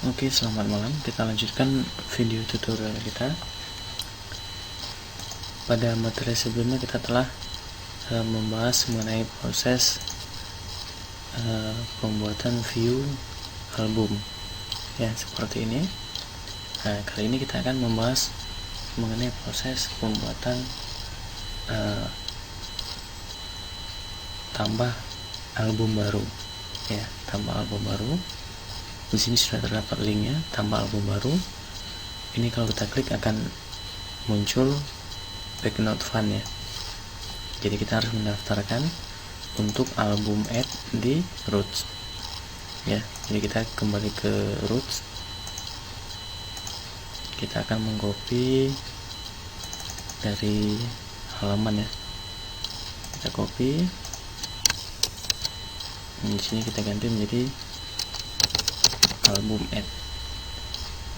Oke, selamat malam. Kita lanjutkan video tutorial kita. Pada materi sebelumnya kita telah membahas mengenai proses pembuatan view album ya, seperti ini. Nah, kali ini kita akan membahas mengenai proses pembuatan tambah album baru ya, tambah album baru. Di sini sudah terdapat linknya, tambah album baru. Ini kalau kita klik akan muncul backnote fund ya. Jadi kita harus mendaftarkan untuk album add di roots ya. Jadi kita kembali ke roots, kita akan mengcopy dari halaman ya, kita copy. Di sini kita ganti menjadi album add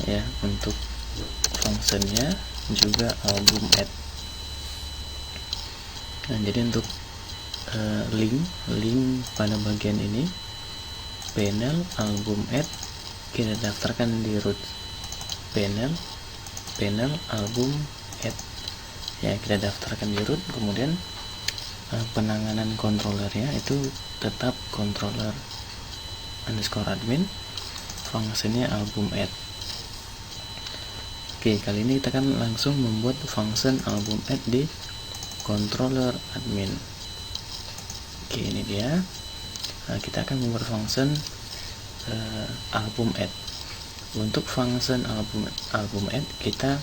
ya, untuk fungsinya juga album add. Nah, jadi untuk link pada bagian ini, panel album add, kita daftarkan di root panel album add ya, kita daftarkan di root. Kemudian penanganan controllernya itu tetap controller underscore admin, fungsinya album add. Oke, kali ini kita akan langsung membuat function album add di controller admin. Oke, ini dia. Nah, kita akan membuat function album add. Untuk function album add, kita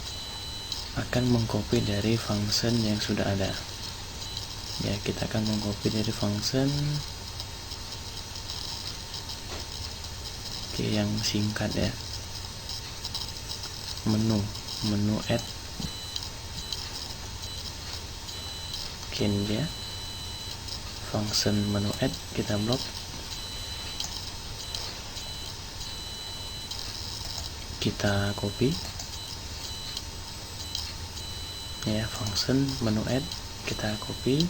akan mengcopy dari function yang sudah ada ya. Kita akan mengcopy dari function yang singkat ya, menu add. Oke, ini dia function menu add, kita blok, kita copy ya, function menu add kita copy.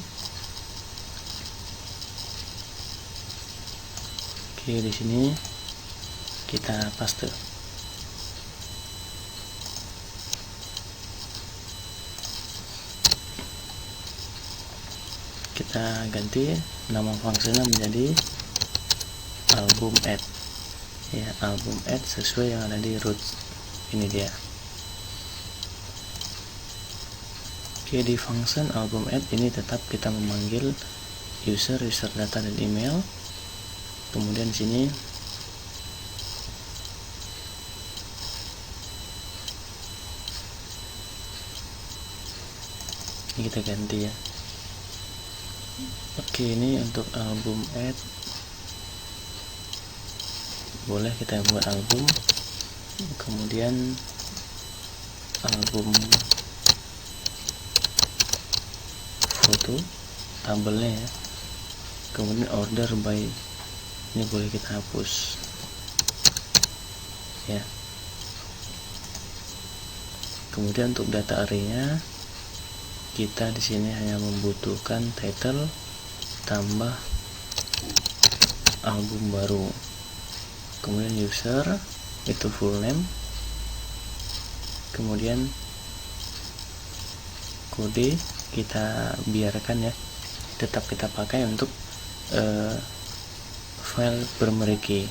Oke, di sini kita paste. Kita ganti nama fungsinya menjadi album add ya, album add sesuai yang ada di roots. Ini dia. Oke, di function album add ini tetap kita memanggil user data dan email. Kemudian sini kita ganti ya. Oke, ini untuk album add, boleh kita buat album, kemudian album foto, tabelnya ya, kemudian order by, ini boleh kita hapus ya. Kemudian untuk data array-nya, kita di sini hanya membutuhkan title tambah album baru, kemudian user itu full name, kemudian kode kita biarkan ya, tetap kita pakai untuk file bermereki.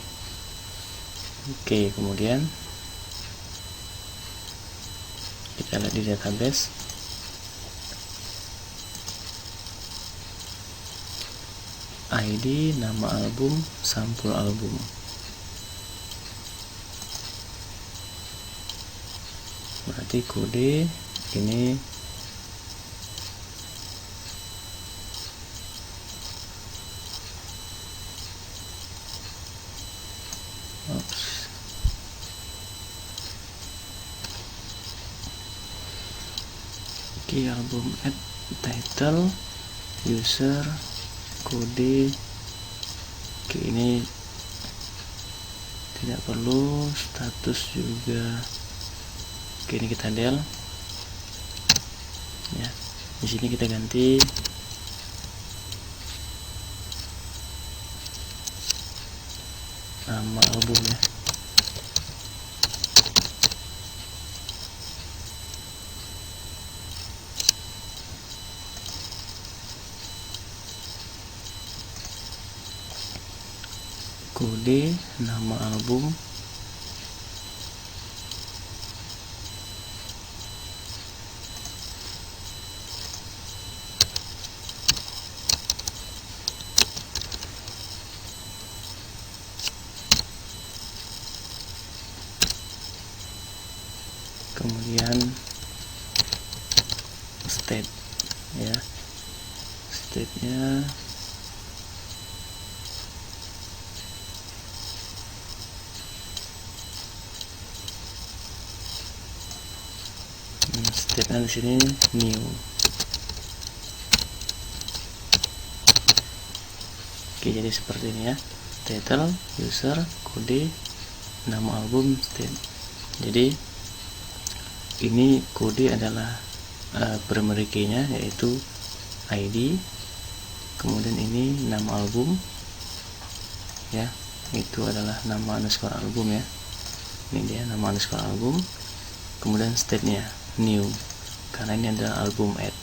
Oke, kemudian kita lihat di database. ID, nama album, sampul album. Berarti kode ini Oke, album add, title, user, kode. Oke, ini tidak perlu, status juga. Oke, ini kita del ya. Di sini kita ganti nama album ya. kode nama album, kemudian state ya, state-nya di sini new. Oke, jadi seperti ini ya, title, user, kode, nama album, state. Jadi ini kode adalah primary key-nya, yaitu ID, kemudian ini nama album ya, itu adalah nama underscore album ya, ini dia nama underscore album, kemudian state-nya new, karena ini adalah album add.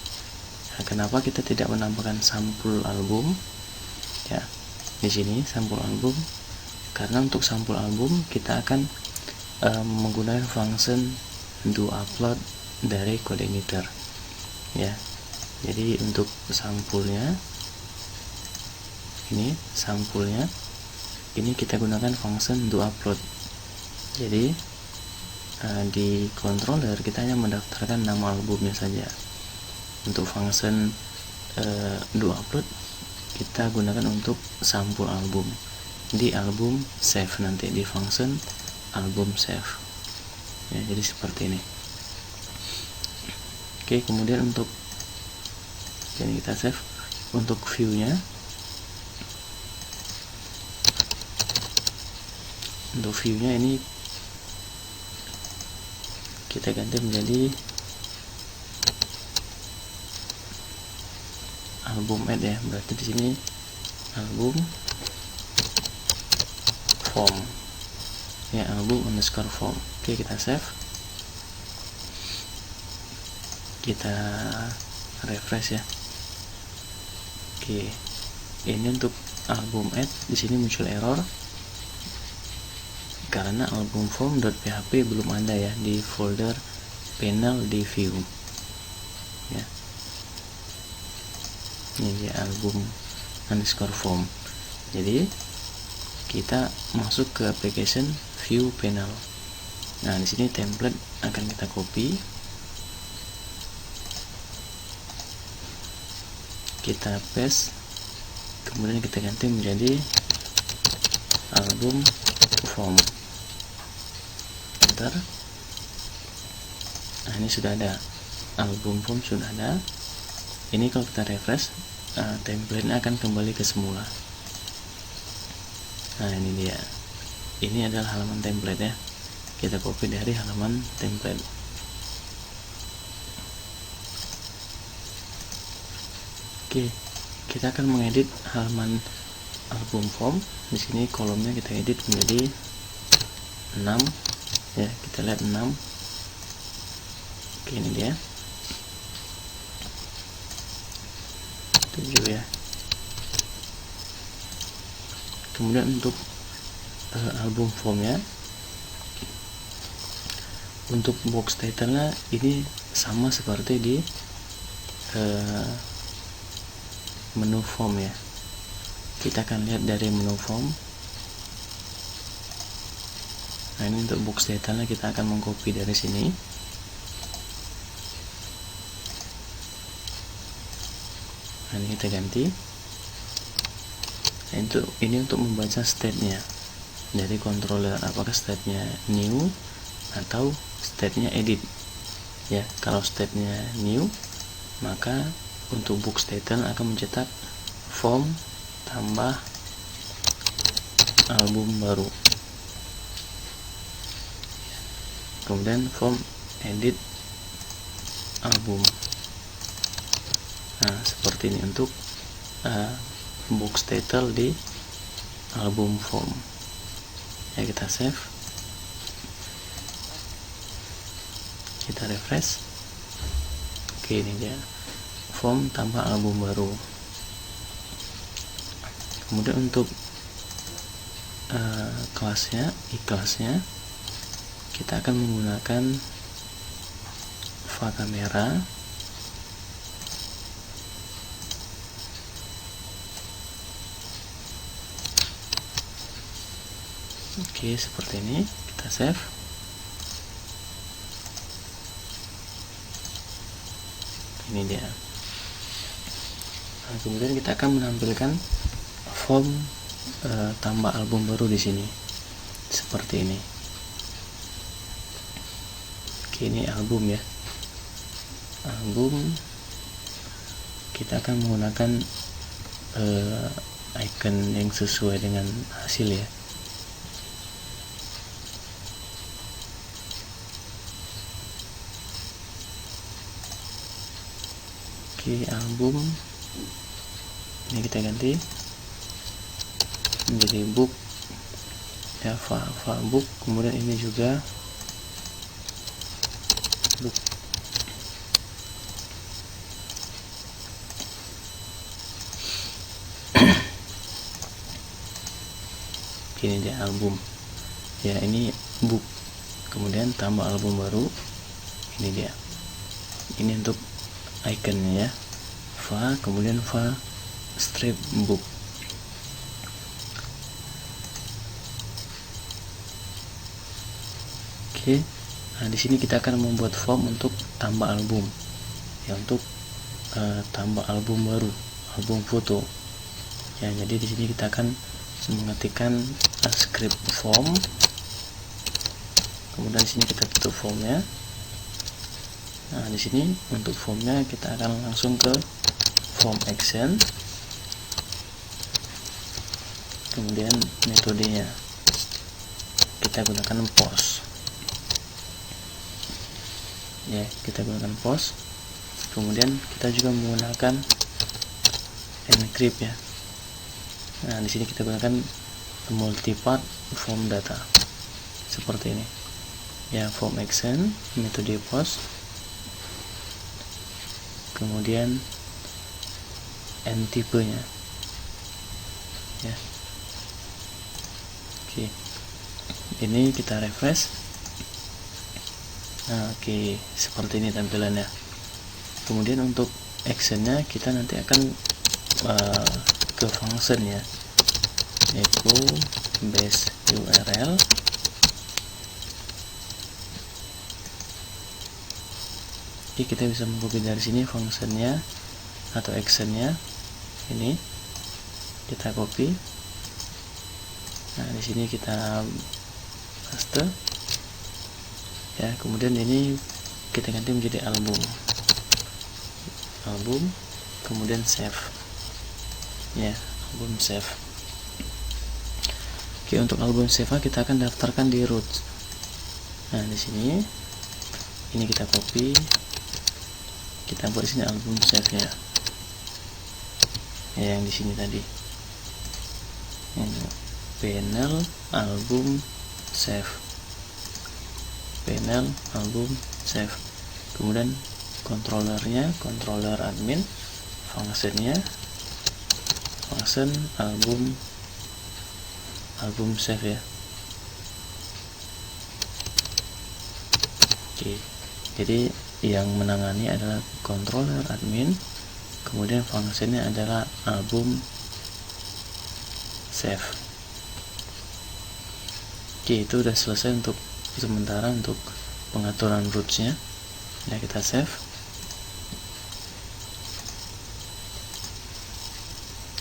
Nah, kenapa kita tidak menambahkan sampul album ya di sini, sampul album? Karena untuk sampul album kita akan menggunakan function do upload dari kode emitter ya. Jadi untuk sampulnya ini, sampulnya ini kita gunakan function do upload. Jadi di controller kita hanya mendaftarkan nama albumnya saja. Untuk function do upload kita gunakan untuk sampul album di album save, nanti di function album save ya. Jadi seperti ini. Oke, kemudian untuk ini kita save. Untuk view-nya, untuk view-nya ini kita ganti menjadi album add ya. Berarti di sini album form ya, album underscore form. Oke, kita save, kita refresh ya. Oke, ini untuk album add, di sini muncul error karena album form.php belum ada ya di folder panel di view ya. Ini dia album underscore form. Jadi kita masuk ke application view panel. Nah, di sini template akan kita copy, kita paste, kemudian kita ganti menjadi album form. Bentar. Nah, ini sudah ada album form, sudah ada. Ini kalau kita refresh, template-nya akan kembali ke semula. Nah, ini dia. Ini adalah halaman template ya. Kita copy dari halaman template. Oke, kita akan mengedit halaman album form. Di sini kolomnya kita edit menjadi 6 ya. Kita lihat 6. Oke, ini dia 7 ya. Kemudian untuk album formnya, untuk box title-nya ini sama seperti di menu form ya. Kita akan lihat dari menu form. Nah, ini untuk box title-nya kita akan mengcopy dari sini. Nah, ini kita ganti. Nah, ini untuk membaca state-nya dari controller, apakah state-nya new atau state-nya edit ya. Kalau state-nya new, maka untuk box title akan mencetak form tambah album baru, kemudian form edit album. Nah, seperti ini untuk box title di album form ya. Kita save, kita refresh. Oke, ini dia form tambah album baru. Kemudian untuk kelasnya, kelasnya kita akan menggunakan va kamera. Oke, seperti ini. Kita save. Ini dia. Nah, kemudian kita akan menampilkan form tambah album baru di sini. Seperti ini. Oke, ini album ya. Album. Kita akan menggunakan icon yang sesuai dengan hasil ya. Oke, album ini kita ganti menjadi book ya, va book. Kemudian ini juga book. Ini dia album ya, ini book. Kemudian tambah album baru, ini dia. Ini untuk iconnya ya, va, kemudian va strip book. Oke, nah di sini kita akan membuat form untuk tambah album ya, untuk tambah album baru, album foto ya. Jadi di sini kita akan mengetikkan script form, kemudian di sini kita tutup formnya. Nah, di sini untuk formnya kita akan langsung ke form action, kemudian metodenya kita gunakan post ya, kita gunakan post. Kemudian kita juga menggunakan encrypt ya. Nah, di sini kita gunakan multipart form data seperti ini ya, form action, metode post, kemudian n tipenya ya. Oke, ini kita refresh. Nah, oke, seperti ini tampilannya. Kemudian untuk actionnya kita nanti akan ke function ya, echo base URL. Oke, kita bisa mengcopy dari sini fungsinya atau actionnya. Ini kita copy. Nah, di sini kita paste ya. Kemudian ini kita ganti menjadi album, kemudian save ya, album save. Oke, untuk album save kita akan daftarkan di root. Nah, di sini ini kita copy, kita buat di sini album save ya, yang di sini tadi. Ini panel album save, panel album save. Kemudian controllernya, controller admin, functionnya function album save ya. Oke, jadi yang menangani adalah controller admin, kemudian fungsinya adalah album save. Oke, itu udah selesai untuk sementara untuk pengaturan rootsnya ya. Kita save.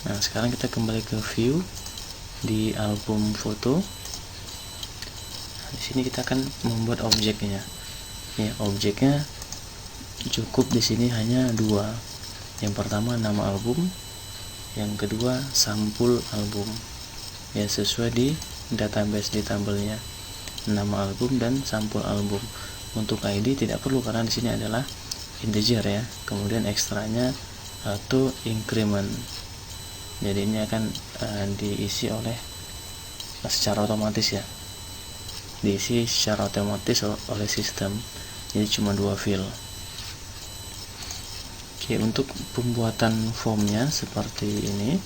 Nah, sekarang kita kembali ke view di album foto. Nah, di sini kita akan membuat objeknya ya. Objeknya cukup di sini hanya dua. Yang pertama nama album, yang kedua sampul album ya, sesuai di database di tabelnya, nama album dan sampul album. Untuk ID tidak perlu karena di sini adalah integer ya. Kemudian ekstranya auto increment, jadi ini akan diisi secara otomatis ya, diisi secara otomatis oleh sistem. Jadi cuma dua field. Oke, untuk pembuatan formnya seperti ini,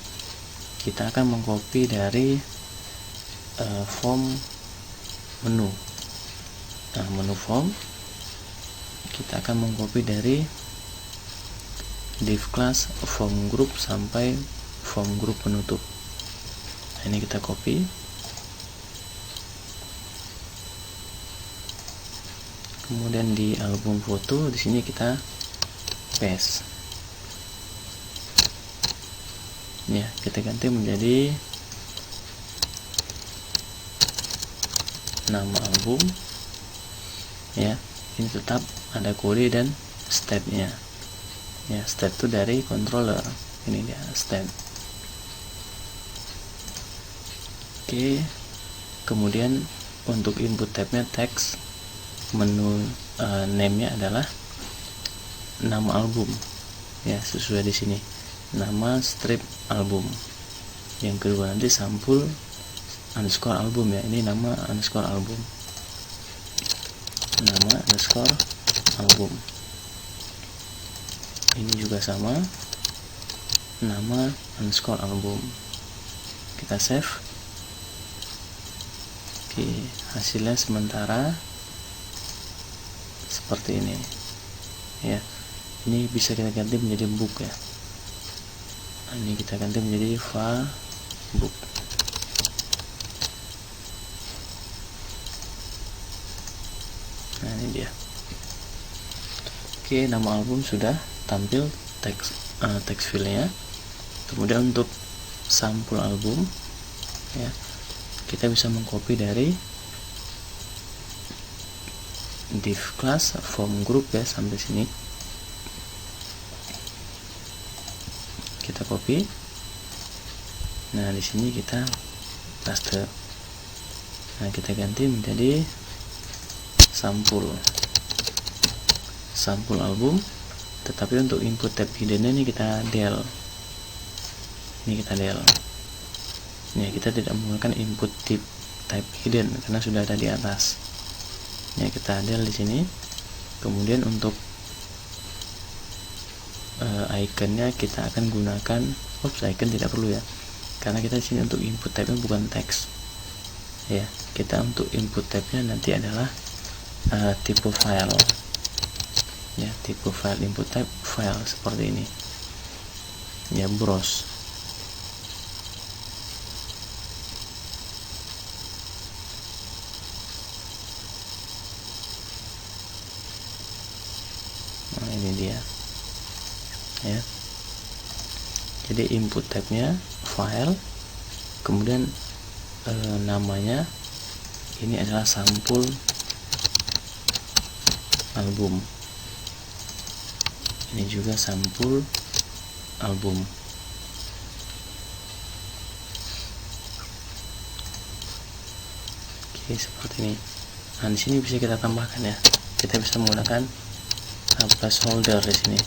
kita akan mengcopy dari form menu. Nah, menu form kita akan mengcopy dari div class form group sampai form group penutup. Nah, ini kita copy, kemudian di album foto di sini kita paste. Ya, kita ganti menjadi nama album. Ya, ini tetap ada kode dan stepnya. Ya, step itu dari controller. Ini dia step. Oke, kemudian untuk input tabnya text, menu name-nya adalah nama album. Ya, sesuai di sini. Nama strip album. Yang kedua nanti sampul underscore album ya. Ini nama underscore album. Nama underscore album. Ini juga sama. Nama underscore album. Kita save. Oke, hasilnya sementara seperti ini. Ya. Ini bisa kita ganti menjadi book ya. Ini kita ganti menjadi book. Nah, ini dia. Oke, nama album sudah tampil text filenya. Kemudian untuk sampul album ya, kita bisa mengcopy dari div class form group ya sampai sini. Kita copy. Nah, di sini kita paste. Nah, kita ganti menjadi sampul album, tetapi untuk input tab hidden ini kita del. Ini kita del. Ini kita tidak menggunakan input type hidden karena sudah ada di atas. Ini kita del di sini. Kemudian untuk iconnya kita akan gunakan icon tidak perlu ya, karena kita di sini untuk input type-nya bukan teks ya. Kita untuk input type-nya nanti adalah tipe file ya, tipe file input type file seperti ini ya, browse. Nah, ini dia ya. Jadi input tab-nya file, kemudian namanya ini adalah sampul album. Ini juga sampul album. Oke, seperti ini. Nah, di sini bisa kita tambahkan ya. Kita bisa menggunakan placeholder di sini.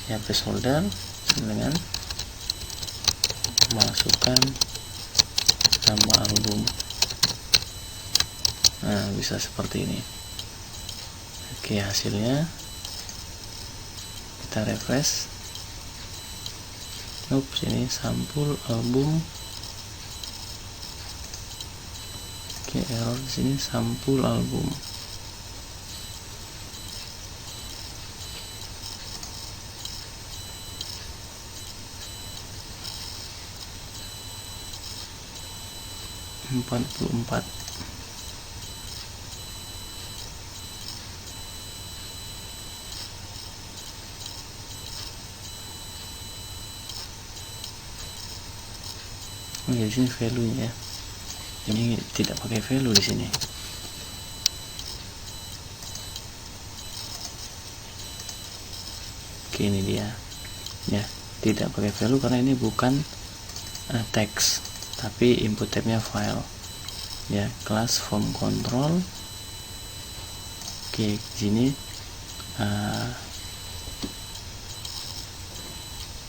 Ya, placeholder dengan masukkan nama album. Nah, bisa seperti ini. Oke, hasilnya kita refresh. Ini sampul album. Oke, error di sini sampul album. Empat. Oh ya, di sini value-nya ya. Ini tidak pakai value di sini. Oke, ini dia. Ya, tidak pakai value karena ini bukan teks, tapi input tab-nya file. Ya, class form control. Oke, di sini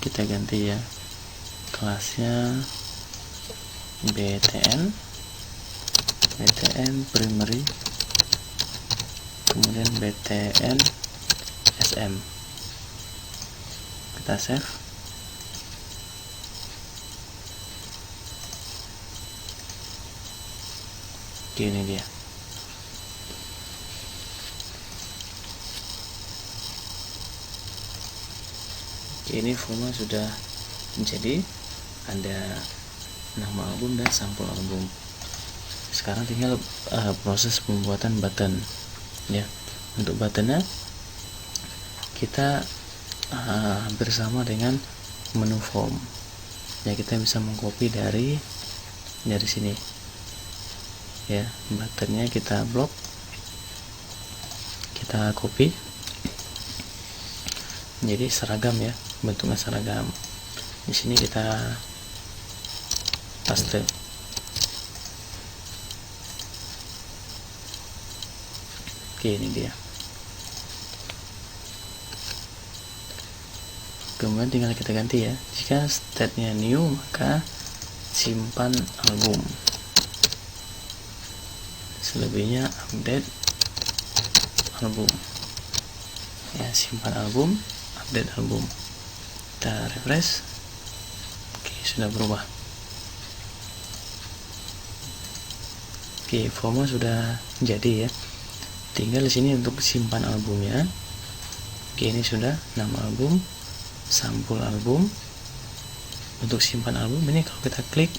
kita ganti ya. Kelasnya btn primary, kemudian btn sm. Kita save. Oke, ini dia. Oke, ini format sudah menjadi, ada nama album dan sampul album. Sekarang tinggal proses pembuatan button ya. Untuk buttonnya kita hampir sama dengan menu form ya, kita bisa mengcopy dari sini ya. Buttonnya kita blok, kita copy, jadi seragam ya, bentuknya seragam. Di sini kita paste. Oke, ini dia. Kemudian tinggal kita ganti ya. Jika state-nya new, maka simpan album. Selebihnya update album. Ya, simpan album, update album. Kita refresh. Oke, sudah berubah. Oke, format sudah jadi ya. Tinggal di sini untuk simpan albumnya. Oke, ini sudah nama album, sampul album. Untuk simpan album ini kalau kita klik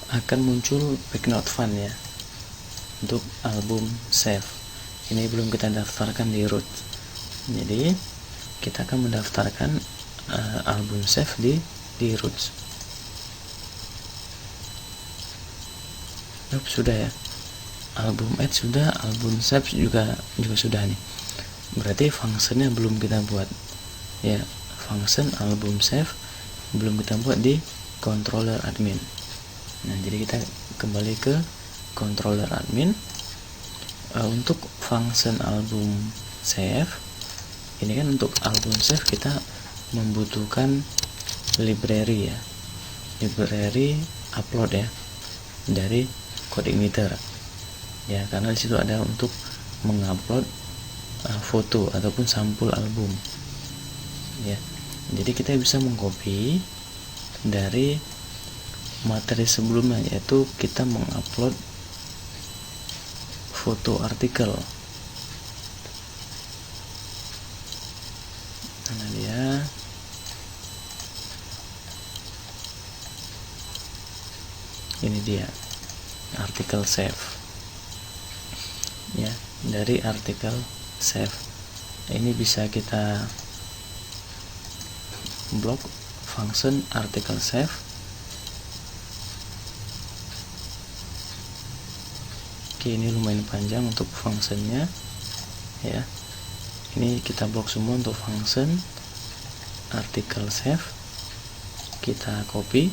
akan muncul backnote file ya, untuk album save. Ini belum kita daftarkan di root, jadi kita akan mendaftarkan album save di root. Sudah ya, album add sudah, album save juga sudah nih. Berarti functionnya belum kita buat ya, function album save belum kita buat di controller admin. Nah, jadi kita kembali ke controller admin. Untuk function album save ini kan, untuk album save kita membutuhkan library ya, library upload ya, dari CodeIgniter ya, karena disitu ada untuk mengupload foto ataupun sampul album ya. Jadi kita bisa mengcopy dari materi sebelumnya, yaitu kita mengupload foto artikel. Mana dia? Ini dia, artikel save ya. Dari artikel save ini bisa kita blok function article save. Oke, ini lumayan panjang untuk functionnya ya. Ini kita blok semua untuk function article save. Kita copy,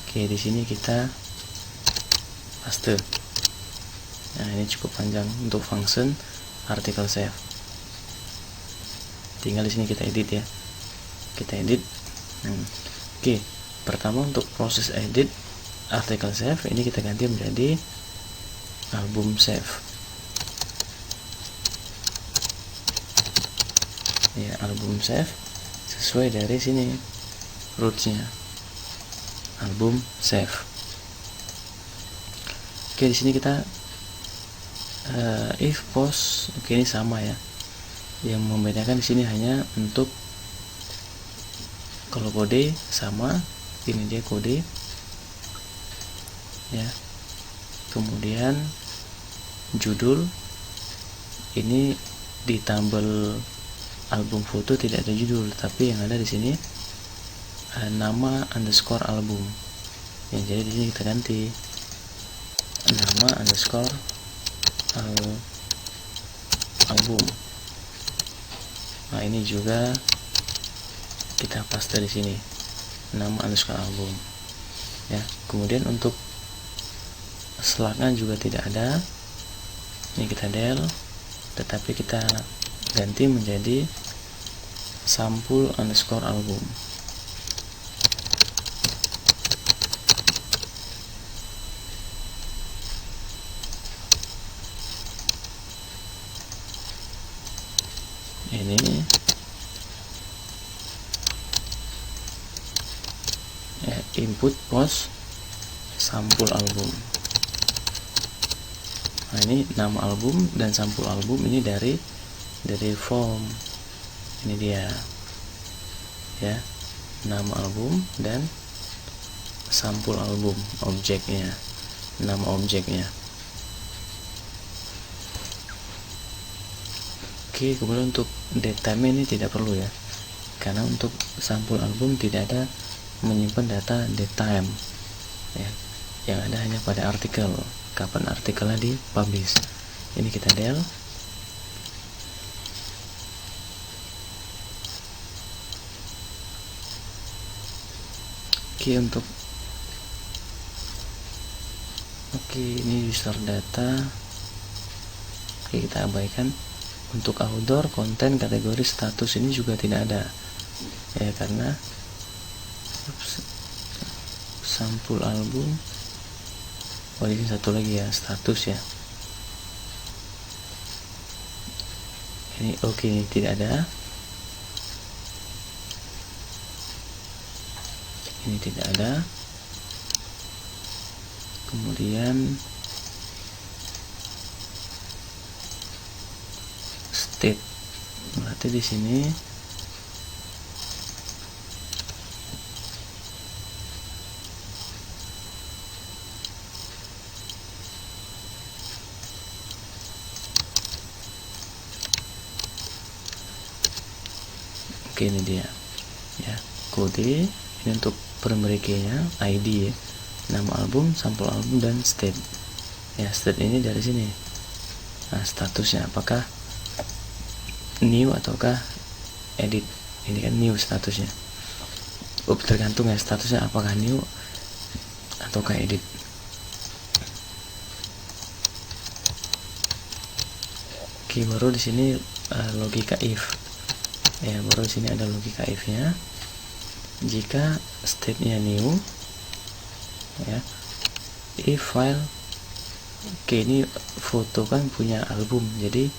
oke, di sini kita paste. Nah, ini cukup panjang untuk function article save. Tinggal di sini kita edit ya, kita edit. Oke, pertama untuk proses edit article save ini kita ganti menjadi album save ya, album save sesuai dari sini rootsnya, album save. Oke, di sini kita if post. Oke, ini sama ya, yang membedakan di sini hanya untuk kalau kode sama, ini dia kode ya. Kemudian judul ini di tabel album foto tidak ada judul, tapi yang ada di sini nama underscore album ya. Jadi di sini kita ganti nama underscore album. Nah, ini juga kita paste di sini nama underscore album ya. Kemudian untuk slagnya juga tidak ada, ini kita del, tetapi kita ganti menjadi sampul underscore album. Ini input post sampul album. Nah, ini nama album dan sampul album ini dari form. Ini dia ya, nama album dan sampul album, objeknya, nama objeknya. Oke, kemudian untuk datetime ini tidak perlu ya, karena untuk sampul album tidak ada menyimpan data datetime ya, yang ada hanya pada artikel, kapan artikelnya di publish. Ini kita del. Oke, ini user data. Oke, kita abaikan. Untuk outdoor konten kategori status ini juga tidak ada ya, karena sampul album. Oh, ini satu lagi ya, status ya. Ini oke, ini tidak ada. Ini tidak ada. Kemudian state, berarti di sini oke, ini dia ya, kode ini untuk primary key-nya, ID ya, nama album, sampul album, dan state ya. State ini dari sini. Nah, statusnya apakah new ataukah edit. Ini kan new statusnya. Tergantung ya statusnya, apakah new ataukah edit. Oke, baru di sini logika if ya, baru di sini ada logika if nya. Jika state-nya new ya, if file, oke, ini foto kan punya album, jadi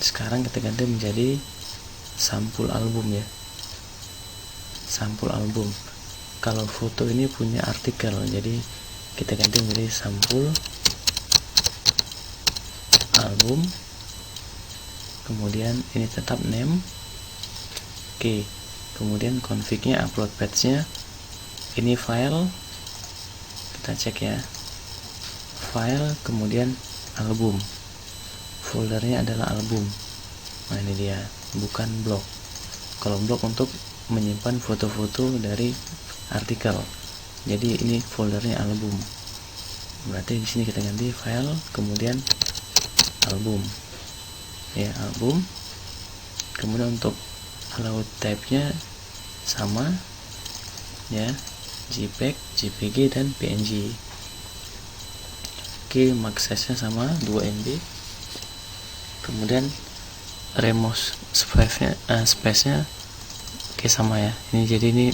sekarang kita ganti menjadi sampul album ya, sampul album. Kalau foto ini punya artikel, jadi kita ganti menjadi sampul album. Kemudian ini tetap name. Oke, kemudian config-nya, upload path-nya ini file, kita cek ya, file, kemudian album, foldernya adalah album. Nah, ini dia, bukan blog. Kalau blog untuk menyimpan foto-foto dari artikel, jadi ini foldernya album. Berarti di sini kita ganti file, kemudian album ya, album. Kemudian untuk layout type-nya sama ya, JPEG, JPG, dan PNG. Oke, max size-nya sama 2 MB. Kemudian remove space-nya oke, sama ya. Ini jadi ini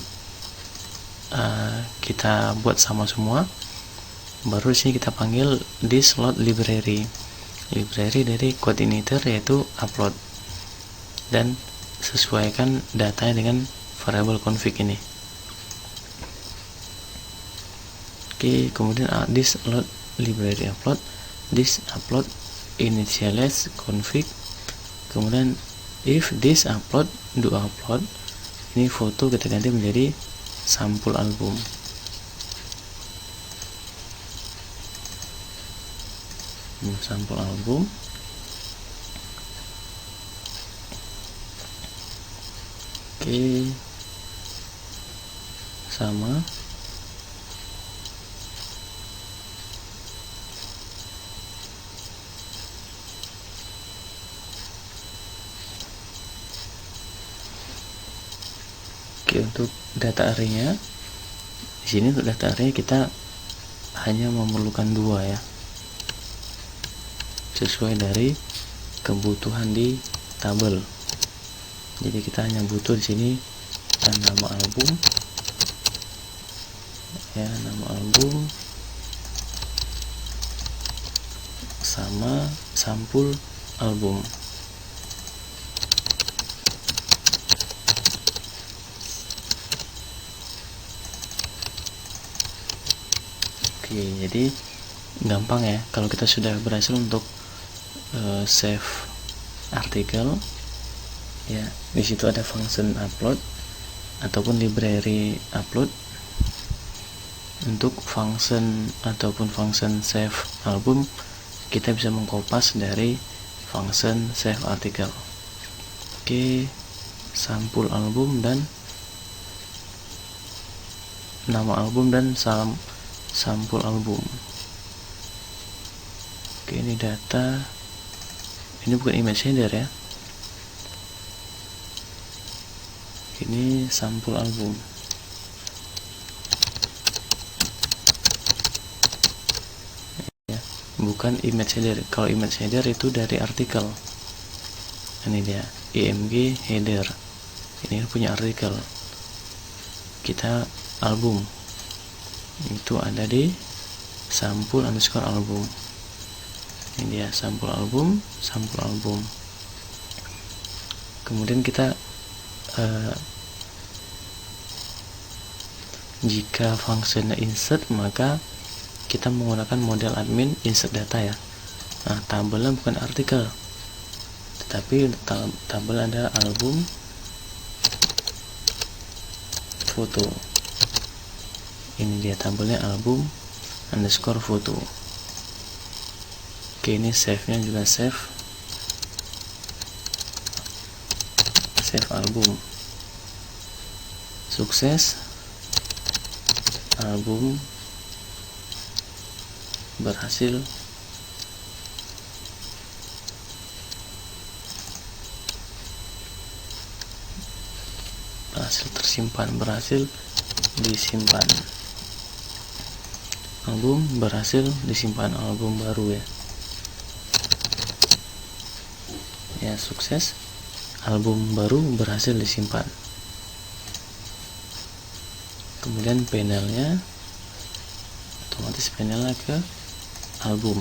kita buat sama semua. Baru sini kita panggil this load library dari coordinator, yaitu upload, dan sesuaikan datanya dengan variable config ini. Oke, kemudian this load library upload, this upload initialize config. Kemudian if this upload do upload, ini foto kita ganti menjadi sampul album. Sampul album. Oke, sama. Oke, untuk data array-nya di sini, untuk data array kita hanya memerlukan 2 ya, sesuai dari kebutuhan di tabel. Jadi kita hanya butuh di sini nama album ya, nama album sama sampul album. Oke, jadi gampang ya kalau kita sudah berhasil untuk save artikel ya. Di situ ada function upload ataupun library upload. Untuk function ataupun function save album, kita bisa mengkopas dari function save artikel. Oke, sampul album dan nama album dan sampul album. Oke, ini data, ini bukan image header ya, ini sampul album ya, bukan image header. Kalau image header itu dari artikel. Ini dia img header, ini punya artikel. Kita album itu ada di sampul underscore album. Ini dia sampul album. Kemudian kita jika fungsinya insert, maka kita menggunakan model admin insert data ya. Nah, tabelnya bukan artikel, tetapi tabel ada album foto. Ini dia tabelnya album underscore foto. Oke, ini save nya juga save album. Sukses, album berhasil tersimpan, berhasil disimpan. Album berhasil disimpan, album baru ya. Ya, sukses, album baru berhasil disimpan. Kemudian panelnya, otomatis panelnya ke album.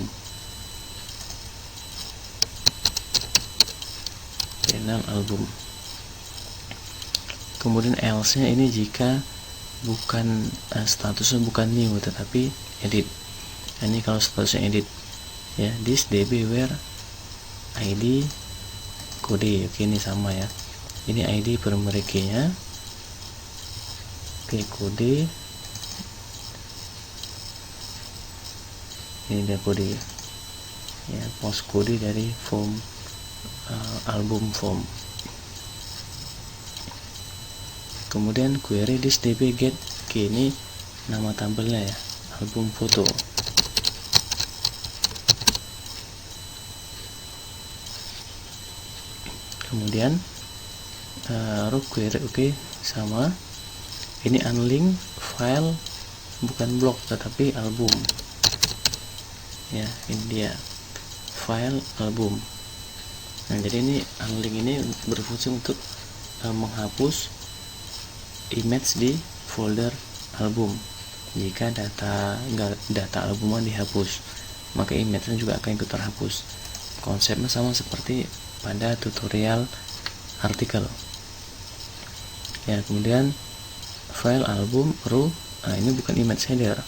Panel album. Kemudian else nya ini jika bukan statusnya bukan new tetapi edit. Ini kalau statusnya edit ya, this db where id kode. Oke, ini sama ya, ini id per mereka nya. Oke, kode ini dia kode ya, post kode dari form album form. Kemudian query this db get. Oke, ini nama tabelnya ya, album foto. Kemudian row query, oke, sama. Ini unlink file, bukan blok tetapi album ya. Ini dia file album. Nah, jadi ini unlink ini berfungsi untuk menghapus image di folder album. Jika data albumnya dihapus, maka image-nya juga akan ikut terhapus. Konsepnya sama seperti pada tutorial artikel ya. Kemudian file album row, nah ini bukan image header.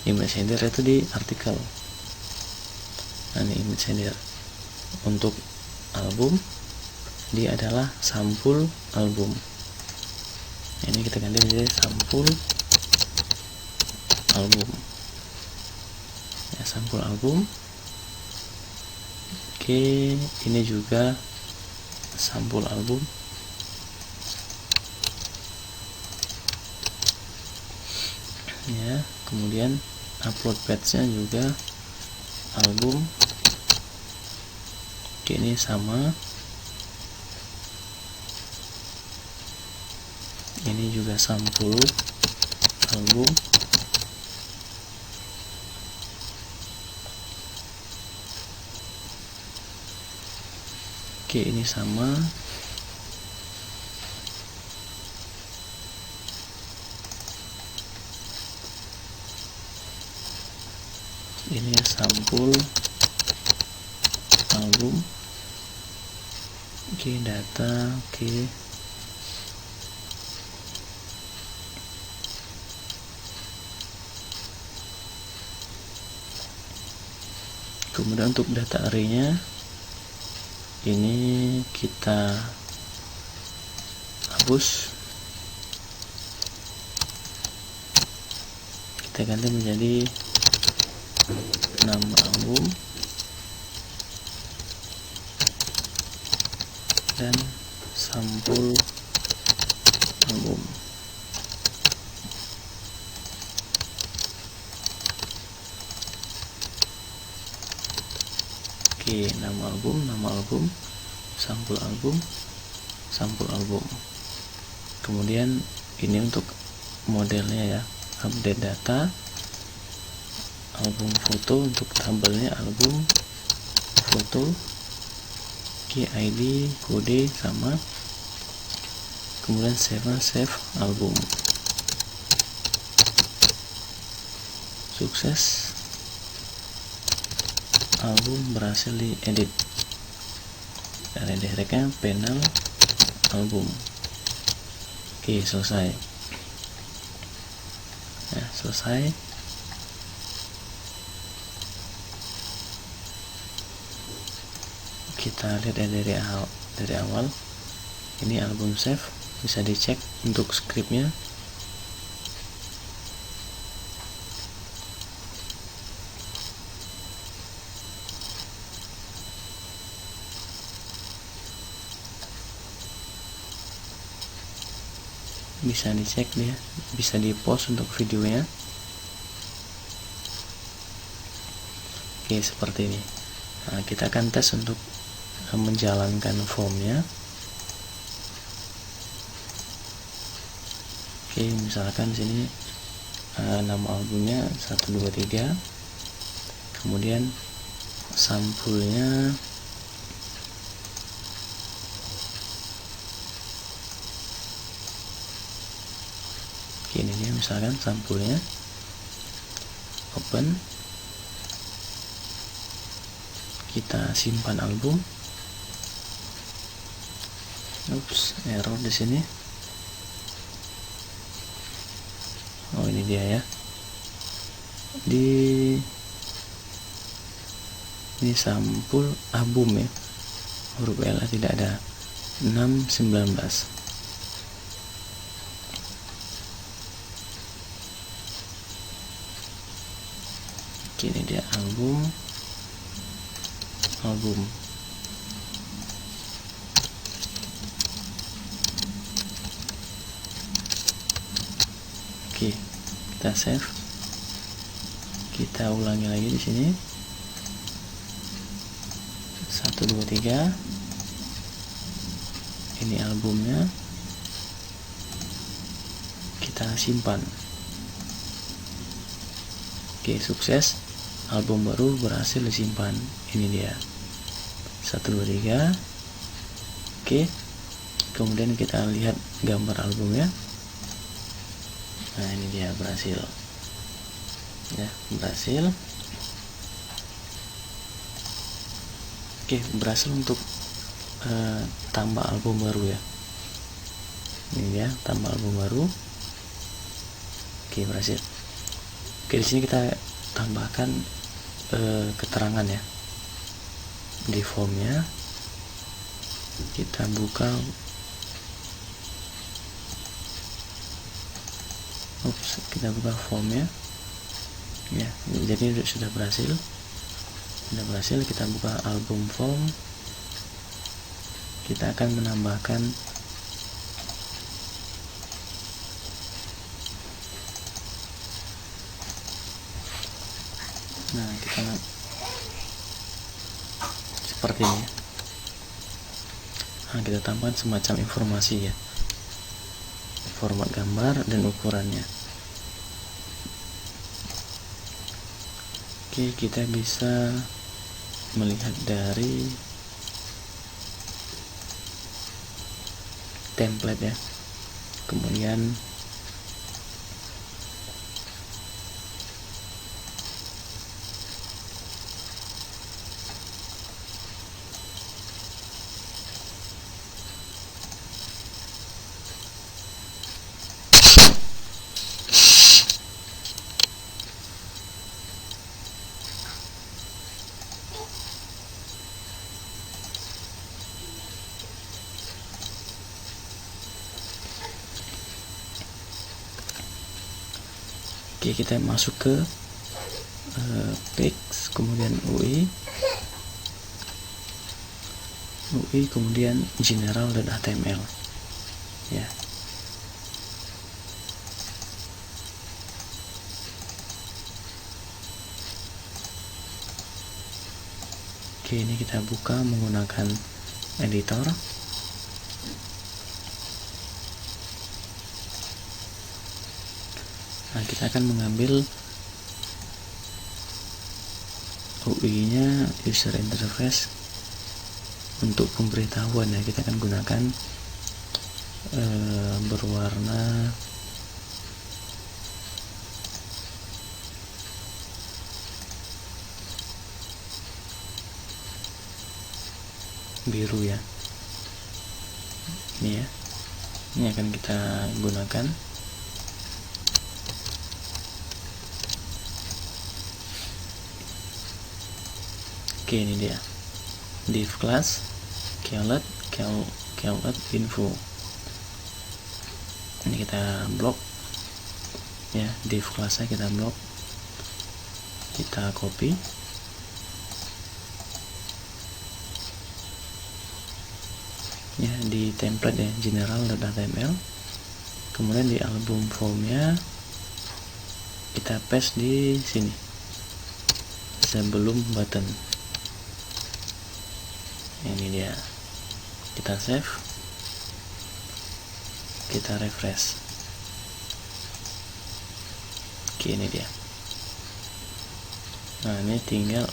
Image header itu di artikel. Nah, ini image header. Untuk album dia adalah sampul album. Ini kita ganti menjadi sampul album ya, sampul album. Oke, ini juga sampul album ya. Kemudian upload page nya juga album. Oke, ini sama, ini juga sampul album. Oke, ini sama, ini sampul album. Oke, data. Oke, Kemudian untuk data array-nya ini kita hapus, kita ganti menjadi nama album dan sampul album. Oke, nama album, sampul album. Kemudian ini untuk modelnya ya, update data, album foto, untuk tabelnya album foto, key ID, kode sama. Kemudian save album. Sukses, album berhasil diedit. Dan direknya panel album. Oke, selesai. Ya, selesai. Kita lihat dari awal. Ini album save, bisa dicek untuk scriptnya. Bisa dicek dia, bisa di post untuk videonya. Oke, seperti ini. Nah, kita akan tes untuk menjalankan formnya. Oke, misalkan sini nama albumnya 123, kemudian sampulnya ini dia, misalkan sampulnya, open, kita simpan album. Ups, error di sini. Oh, ini dia ya. Ini sampul album ya, huruf L tidak ada, 619. Ini dia album. Oke, kita save. Kita ulangi lagi di sini. 123. Ini albumnya. Kita simpan. Oke, sukses. Album baru berhasil disimpan. Ini dia 123. Oke, kemudian kita lihat gambar albumnya. Nah, ini dia, berhasil ya, berhasil. Oke, berhasil untuk tambah album baru ya. Ini dia, tambah album baru. Oke, berhasil. Oke, di sini kita tambahkan keterangan ya di formnya. Kita buka, kita buka formnya ya. Jadi sudah berhasil. Kita buka album form. Kita akan menambahkan kita seperti ini. Kita tambahkan semacam informasi ya, format gambar dan ukurannya. Oke, kita bisa melihat dari template ya. Kemudian Oke, kita masuk ke Pix, kemudian UI, kemudian general.html ya. Oke, ini kita buka menggunakan editor. Nah, kita akan mengambil UI-nya, user interface. Untuk pemberitahuan ya, kita akan gunakan berwarna biru ya. Ini ya, ini akan kita gunakan. Oke, ini dia div class keyword info. Ini kita blok ya, div classnya kita blok, kita copy, ya di template ya, general.html. Kemudian di album formnya kita paste di sini sebelum button. Ini dia, kita save, kita refresh. Oke, ini dia. Nah, ini tinggal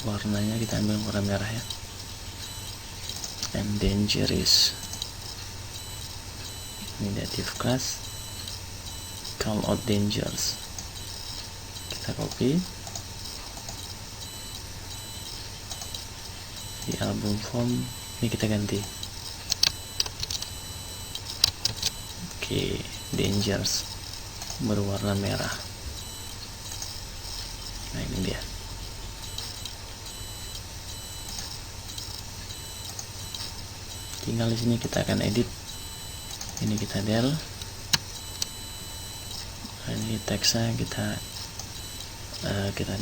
warnanya kita ambil warna merah ya, and dangerous. Ini dia div class call out dangers. Kita copy di album form, ini kita ganti. Oke, dangers berwarna merah. Nah, ini dia. Tinggal di sini kita akan edit. Ini kita del. Nah, ini teksnya kita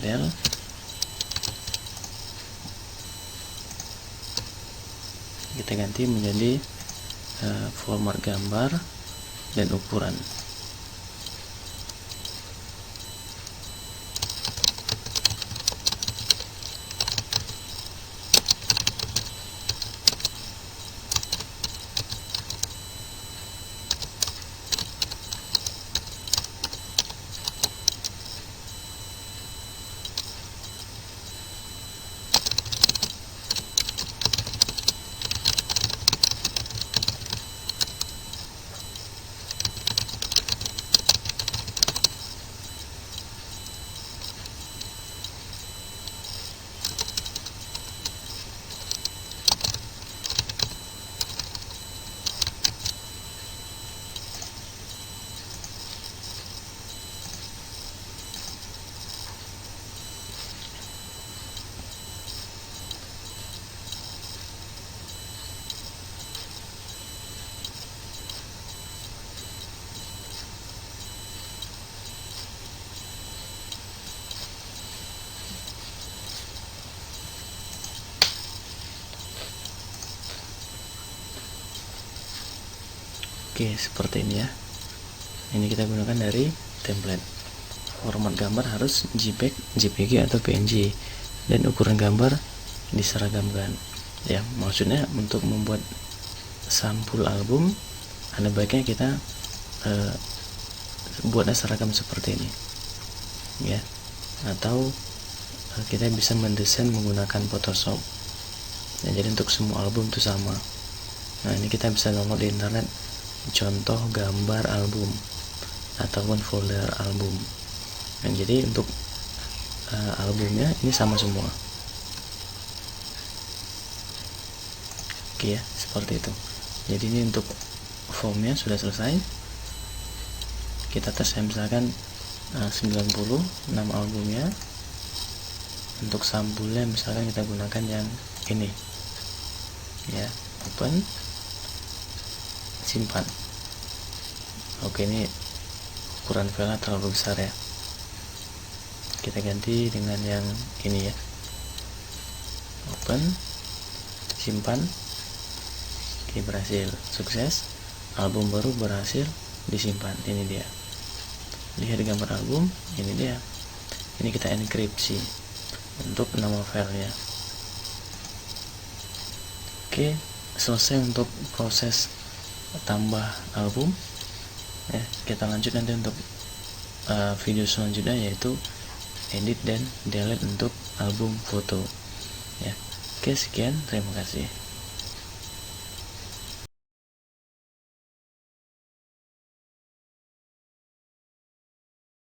del. Kita ganti menjadi format gambar dan ukuran. Oke, seperti ini ya. Ini kita gunakan dari template. Format gambar harus JPEG, JPG atau PNG, dan ukuran gambar diseragamkan. Ya, maksudnya untuk membuat sampul album, ada baiknya kita buatnya seragam seperti ini, ya. Atau kita bisa mendesain menggunakan Photoshop. Ya, jadi untuk semua album itu sama. Nah, ini kita bisa download di internet contoh gambar album ataupun folder album. Dan jadi untuk albumnya ini sama semua. Oke ya, seperti itu. Jadi ini untuk formnya sudah selesai. Kita tes misalkan 96 albumnya. Untuk sampulnya misalkan kita gunakan yang ini ya, open, simpan. Oke, ini ukuran filenya terlalu besar ya. Kita ganti dengan yang ini ya. Open, simpan. Oke, berhasil, sukses. Album baru berhasil disimpan. Ini dia. Lihat gambar album, ini dia. Ini kita enkripsi untuk nama filenya. Oke, selesai untuk proses tambah album ya. Kita lanjut nanti untuk video selanjutnya, yaitu edit dan delete untuk album foto ya. Oke, sekian, terima kasih.